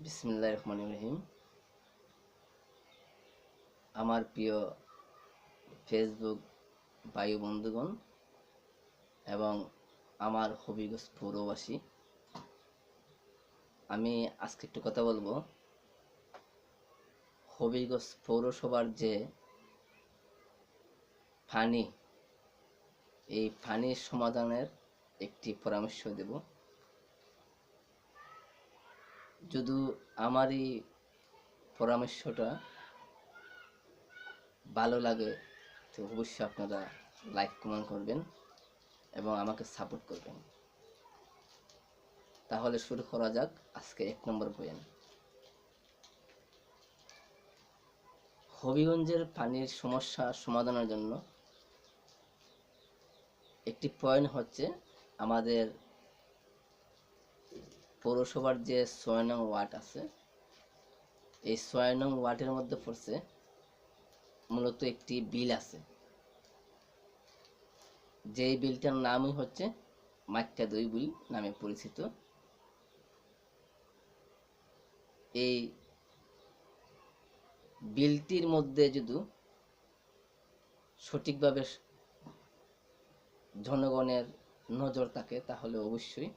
বিসমিল্লাহির রহমানির রহিম। আমার প্রিয় ফেসবুক ভাই বন্ধুগণ এবং আমার হবিগঞ্জ পৌরবাসী, আমি আজকে একটু কথা বলবো হবিগঞ্জ পৌরসভার যে ফানি, এই ফানির সমাধানের একটি পরামর্শ দেব। যদি আমার এই পরামর্শটা ভালো লাগে তো অবশ্যই আপনারা লাইক কমেন্ট করবেন এবং আমাকে সাপোর্ট করবেন। তাহলে শুরু করা যাক আজকে 1 নম্বর পয়েন্ট। হবিগঞ্জের পানির সমস্যা সমাধানের জন্য একটি পয়েন্ট হচ্ছে আমাদের পৌরসভার যে 6 নং ওয়ার্ড আছে, এই 6 নং ওয়ার্ডের মধ্যে পড়ছে মূলত একটি বিল আছে, যেই বিলটার নামই হচ্ছে মাইক্কা 2 বিল নামে পরিচিত। এই বিলটির মধ্যে যদি সঠিকভাবে জনগণের নজর থাকে তাহলে অবশ্যই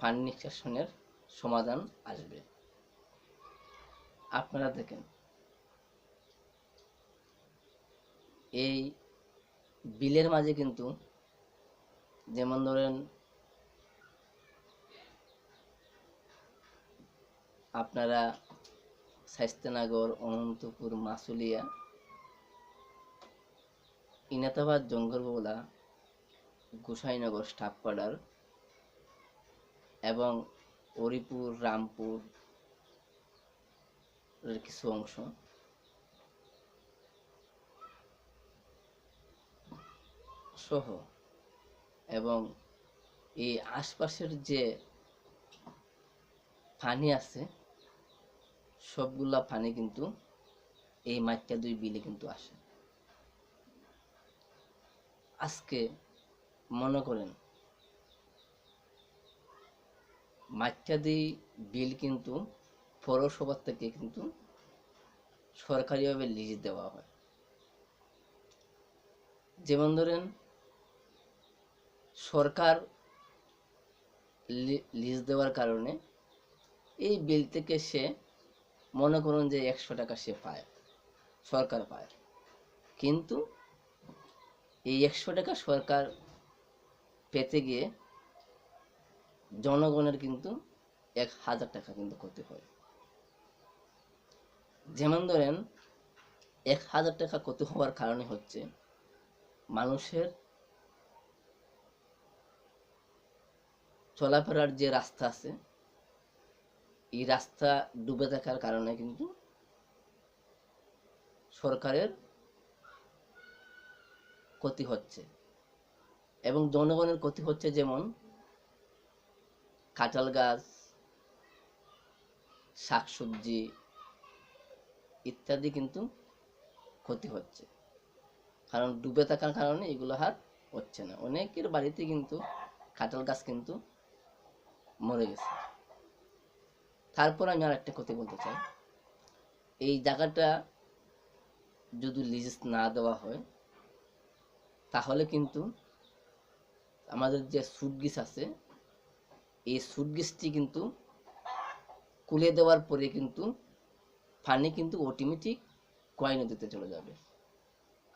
পানি নিষ্কাশনের সমাধান আসবে। আপনারা দেখেন, এই বিলের মাঝে কিন্তু যেমন ধরেন আপনারা শাইস্তানগর, অনন্তপুর, মাসুলিয়া, ইনাতাবাদ, জঙ্গলবলা, গোসাইনগর, স্টাফ কোয়ার্টার এবং হরিপুর, রামপুর এর কিছু অংশ সহ এবং এই আশপাশের যে পানি আছে সবগুলা পানি কিন্তু এই মাইক্কা 2 বিলে কিন্তু আসে। আজকে মনে করেন মাইক্কা 2 বিল কিন্তু পৌরসভা থেকে কিন্তু সরকারিভাবে লিজ দেওয়া হয়। যেমন ধরেন সরকার লিজ দেওয়ার কারণে এই বিল থেকে সে মনে করুন যে 100 টাকা সে পায়, সরকার পায়, কিন্তু এই 100 টাকা সরকার পেতে গিয়ে জনগণের কিন্তু 1000 টাকা কিন্তু ক্ষতি হয়। যেমন ধরেন 1000 টাকা ক্ষতি হওয়ার কারণে হচ্ছে মানুষের চলাফেরার যে রাস্তা আছে, এই রাস্তা ডুবে থাকার কারণে কিন্তু সরকারের ক্ষতি হচ্ছে এবং জনগণের ক্ষতি হচ্ছে। যেমন কাঁঠাল গাছ, শাকসবজি ইত্যাদি কিন্তু ক্ষতি হচ্ছে, কারণ ডুবে থাকার কারণে এগুলো আর হচ্ছে না। অনেকের বাড়িতে কিন্তু কাঁঠাল গাছ কিন্তু মরে গেছে। তারপর আমি আর একটা কথা বলতে চাই, এই জায়গাটা যদি লিজ না দেওয়া হয় তাহলে কিন্তু আমাদের যে সুটগিস আছে, এই সুটগিসটি কিন্তু খুলে দেওয়ার পরে কিন্তু পানি কিন্তু অটোমেটিক কয় নদীতে চলে যাবে,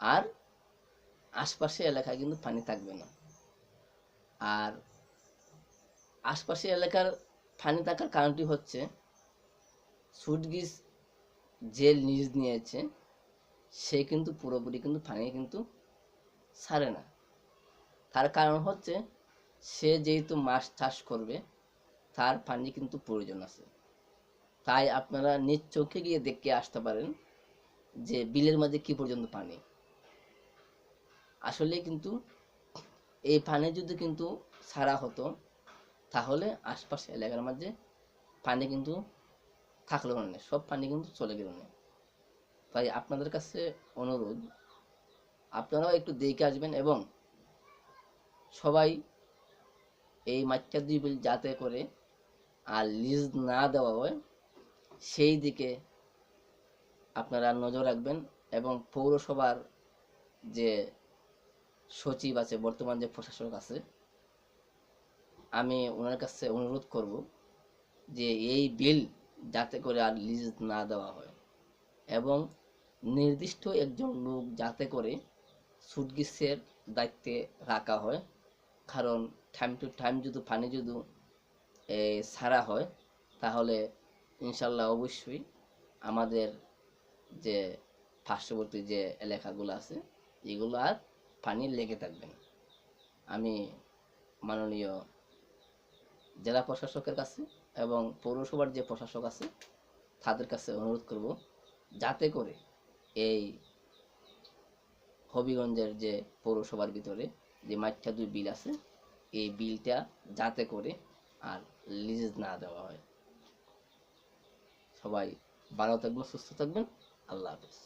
আর আশপাশে এলাকায় কিন্তু পানি থাকবে না। আর আশপাশে এলাকার পানি থাকার কারণটি হচ্ছে সুটগিস যে লিজ নিয়েছে সে কিন্তু পুরোপুরি কিন্তু পানি কিন্তু ছাড়ে না। তার কারণ হচ্ছে সে যেহেতু মাছ চাষ করবে তার পানি কিন্তু প্রয়োজন আছে। তাই আপনারা নিজ চোখে গিয়ে দেখে আসতে পারেন যে বিলের মাঝে কি পর্যন্ত পানি। আসলে কিন্তু এই পানি যদি কিন্তু ছাড়া হতো তাহলে আশপাশ এলাকার মাঝে পানি কিন্তু থাকলো না, সব পানি কিন্তু চলে গেল না। তাই আপনাদের কাছে অনুরোধ, আপনারাও একটু দেখে আসবেন এবং সবাই এই মাইক্কা 2 বিল যাতে করে আর লিজ না দেওয়া হয় সেই দিকে আপনারা নজর রাখবেন। এবং পৌরসভার যে সচিব আছে, বর্তমান যে প্রশাসক আছে, আমি ওনার কাছে অনুরোধ করব যে এই বিল যাতে করে আর লিজ না দেওয়া হয়, এবং নির্দিষ্ট একজন লোক যাতে করে সুটগিসের দায়িত্বে রাখা হয়। কারণ টাইম টু টাইম যদি পানি যদি ছাড়া হয়, তাহলে ইনশাল্লাহ অবশ্যই আমাদের যে পার্শ্ববর্তী যে এলাকাগুলো আছে এগুলো আর পানি লেগে থাকবে না। আমি মাননীয় জেলা প্রশাসকের কাছে এবং পৌরসভার যে প্রশাসক আছে তাদের কাছে অনুরোধ করব যাতে করে এই হবিগঞ্জের যে পৌরসভার ভিতরে যে মাইঠা 2 বিল আছে, এই বিলটা যাতে করে আর লিজ না দেওয়া হয়। সবাই ভালো থাকবেন, সুস্থ থাকবেন। আল্লাহ হাফেজ।